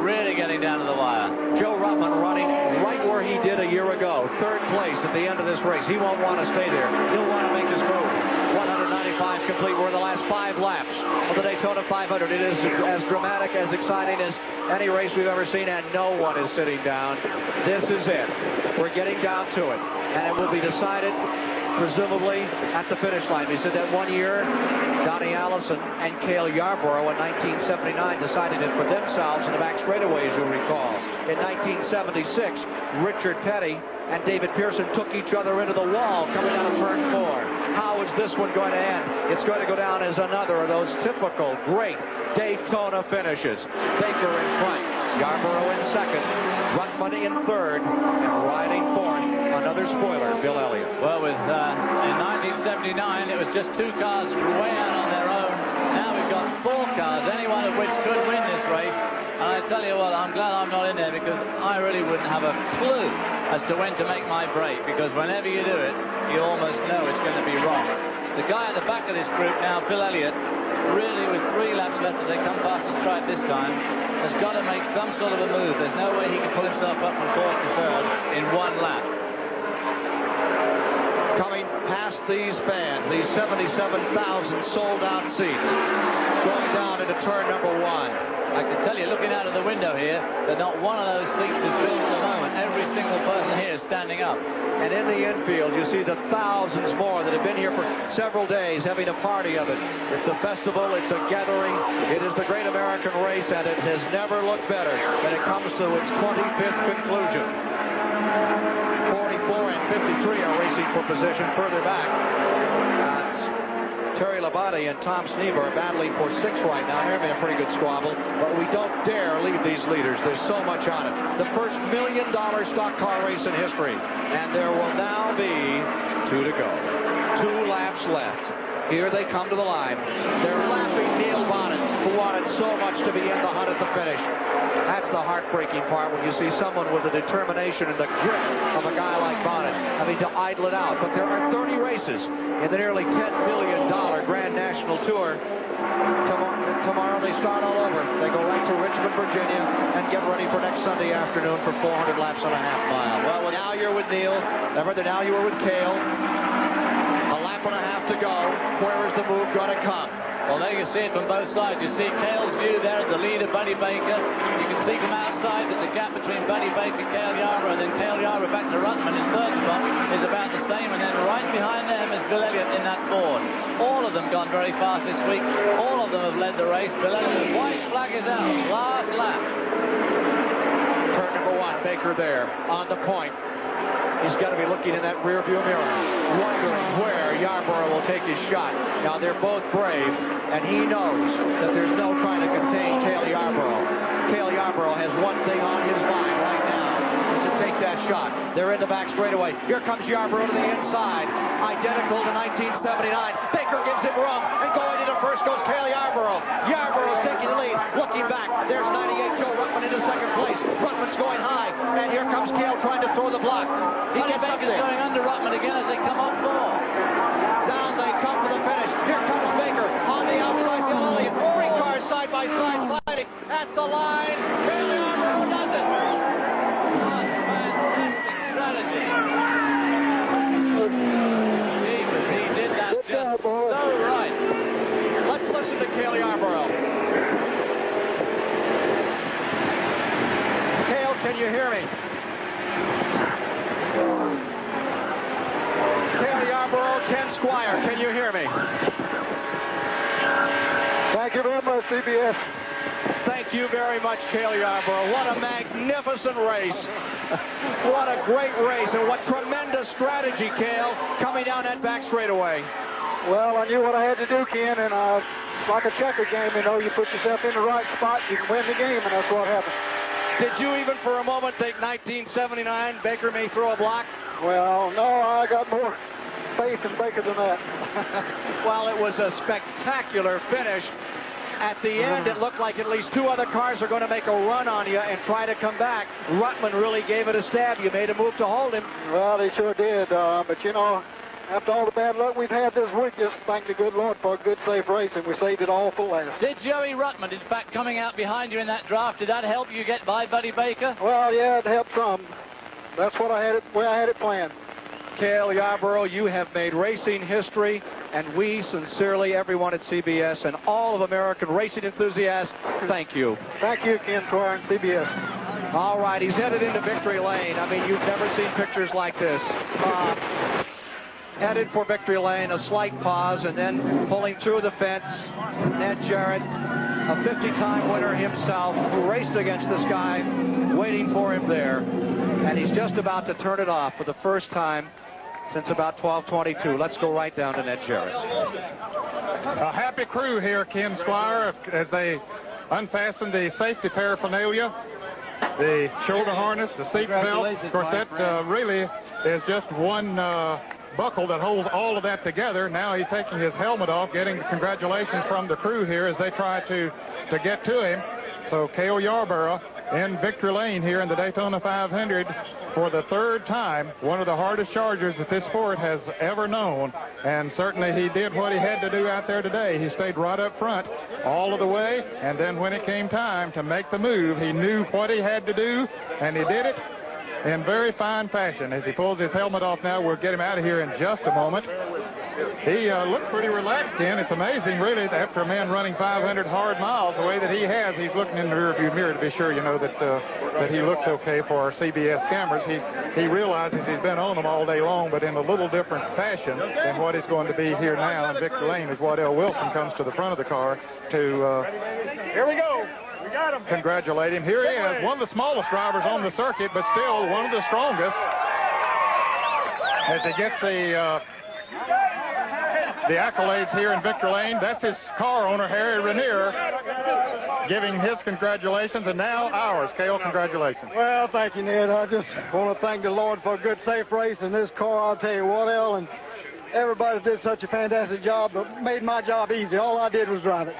really getting down to the wire. Joe Ruttman running right where he did a year ago. Third place at the end of this race. He won't want to stay there. He'll want to make his move. 195 complete. We're in the last 5 laps of the Daytona 500. It is as dramatic, as exciting as any race we've ever seen, and no one is sitting down. This is it. We're getting down to it, and it will be decided presumably at the finish line. We said that one year, Donnie Allison and Cale Yarborough in 1979 decided it for themselves in the back straightaway, as you'll recall. In 1976, Richard Petty and David Pearson took each other into the wall coming out of turn 4. How is this one going to end? It's going to go down as another of those typical great Daytona finishes. Baker in front, Yarborough in second, Ruttman in third, and riding fourth, another spoiler, Bill Elliott. Well, in 1979, it was just 2 cars way out on their own. Now we've got 4 cars, any one of which could win this race. And I tell you what, I'm glad I'm not in there, because I really wouldn't have a clue as to when to make my break, because whenever you do it, you almost know it's going to be wrong. The guy at the back of this group now, Bill Elliott, really with 3 laps left as they come past the stripe this time, has got to make some sort of a move. There's no way he can pull himself up from 4th to 3rd in 1 lap. Coming past these fans, these 77,000 sold-out seats, going down into turn number 1. I can tell you, looking out of the window here, that not one of those seats is filled at the moment. Every single person here is standing up. And in the infield, you see the thousands more that have been here for several days having a party of it. It's a festival, it's a gathering. It is the great American race, and it has never looked better when it comes to its 25th conclusion. 44 and 53 are racing for position further back. Terry Labate and Tom Sneeb are battling for 6th right now. They're having a pretty good squabble, but we don't dare leave these leaders. There's so much on it. The first $1 million stock car race in history, and there will now be 2 to go. 2 laps left. Here they come to the line. They're lapping Neil Bonnet, who wanted so much to be in the hunt at the finish. That's the heartbreaking part, when you see someone with the determination and the grit of a guy like Bonnet having to idle it out. But there are 30 races in the nearly $10 million Grand National Tour. Tomorrow they start all over. They go right to Richmond, Virginia, and get ready for next Sunday afternoon for 400 laps and a half mile. Well, now you're with Neil. Remember, now you were with Cale. A lap and a half to go. Where is the move going to come? Well, there you see it from both sides. You see Cale's view there at the lead of Buddy Baker. You can see from outside that the gap between Buddy Baker and Cale Yarborough, and then Cale Yarborough back to Ruttman in 3rd spot, is about the same. And then right behind them is Bill Elliott in that Ford. All of them gone very fast this week. All of them have led the race. Bill Elliott's white flag is out. Last lap. Turn number 1, Baker there on the point. He's got to be looking in that rear view mirror, wondering where Yarborough will take his shot. Now, they're both brave, and he knows that there's no trying to contain Cale Yarborough. Cale Yarborough has one thing on his mind right now, is to take that shot. They're in the back straightaway. Here comes Yarborough to the inside, identical to 1979. Baker gives him room, and going into first goes Cale Yarborough. Yarborough's taking the lead, looking back. There's 98 Joe Ruttman into 2nd place. Ruttman's going high, and here comes Cale trying to throw the block. He gets up there. Going under Ruttman again as they come on 4. Down they come for the finish. Here comes Baker on the outside. Only 3 cars side by side fighting at the line. Cale Yarborough does it. What fantastic strategy. Jeepers, he did that just so right. Let's listen to Cale Yarborough. Cale, can you hear me? Cale Yarborough, Ken Squire, can you hear me? Thank you very much, CBS. Thank you very much, Cale Yarborough. What a magnificent race. What a great race, and what tremendous strategy, Cale, coming down that back straightaway. Well, I knew what I had to do, Ken, and it's like a checker game, you know. You put yourself in the right spot, you can win the game, and that's what happened. Did you even for a moment think 1979 Baker may throw a block? Well, no, I got more faith in Baker than that. Well, it was a spectacular finish. At the end, it looked like at least 2 other cars are going to make a run on you and try to come back. Ruttman really gave it a stab. You made a move to hold him. Well, he sure did, but you know, After all the bad luck we've had this week, just thank the good Lord for a good, safe race, and we saved it all for last. Did Joey Ruttman, in fact, coming out behind you in that draft, did that help you get by Buddy Baker? Well, yeah, it helped some. That's what I had it planned. Cale Yarborough, you have made racing history, and we sincerely, everyone at CBS and all of American racing enthusiasts, thank you. Thank you, Ken Squire and CBS. All right, he's headed into victory lane. I mean, you've never seen pictures like this. Headed for victory lane, a slight pause, and then pulling through the fence, Ned Jarrett, a 50-time winner himself, who raced against this guy, waiting for him there. And he's just about to turn it off for the first time since about 12:22. Let's go right down to Ned Jarrett. A happy crew here, Ken Squire, as they unfasten the safety paraphernalia, the shoulder harness, the seat belt. Of course, that really is just one buckle that holds all of that together. Now he's taking his helmet off, getting congratulations from the crew here as they try to get to him. So Cale Yarborough in victory lane here in the Daytona 500 for the third time, one of the hardest chargers that this sport has ever known. And certainly he did what he had to do out there today. He stayed right up front all of the way, and then when it came time to make the move, he knew what he had to do, and he did it in very fine fashion. As he pulls his helmet off now, we'll get him out of here in just a moment. He looks pretty relaxed, Ken. It's amazing, really, after a man running 500 hard miles the way that he has. He's looking in the rearview mirror to be sure, you know, that he looks okay for our CBS cameras. He realizes he's been on them all day long, but in a little different fashion than what is going to be here now in victory lane as Waddell Wilson comes to the front of the car to Here we go. We got him. Congratulate him. Here he is, one of the smallest drivers on the circuit, but still one of the strongest. As he gets the accolades here in victory lane, that's his car owner, Harry Ranier, giving his congratulations, and now ours. Cale, congratulations. Well, thank you, Ned. I just want to thank the Lord for a good, safe race. And this car, I'll tell you what, El, and everybody did such a fantastic job, but made my job easy. All I did was drive it.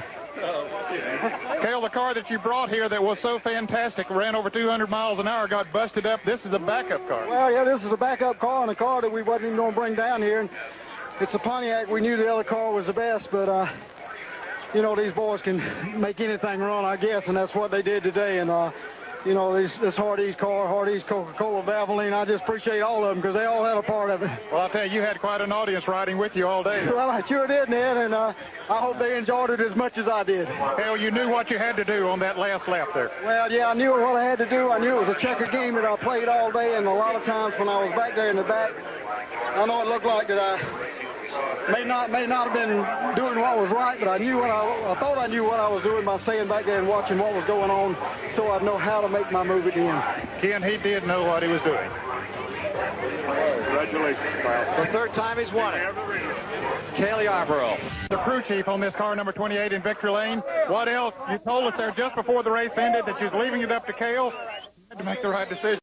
Cale, the car that you brought here that was so fantastic, ran over 200 miles an hour, got busted up. This is a backup car. Well, yeah, this is a backup car, and a car that we wasn't even going to bring down here. And it's a Pontiac. We knew the other car was the best, but, you know, these boys can make anything run, I guess, and that's what they did today. And, you know, this Hardee's car, Hardee's Coca-Cola, Valvoline, I just appreciate all of them because they all had a part of it. Well, I'll tell you had quite an audience riding with you all day. Well, I sure did, Ned, and I hope they enjoyed it as much as I did. Cale, you knew what you had to do on that last lap there. Well, yeah, I knew what I had to do. I knew it was a checker game that I played all day, and a lot of times when I was back there in the back, I know it looked like that I may not have been doing what was right, but I thought I knew what I was doing by staying back there and watching what was going on, so I'd know how to make my move at the end. Ken, he did know what he was doing. Congratulations, Kyle. The third time he's won it. Cale Yarborough. The crew chief on this car, number 28 in victory lane. What else? You told us there just before the race ended that you was leaving it up to Cale. You had to make the right decision.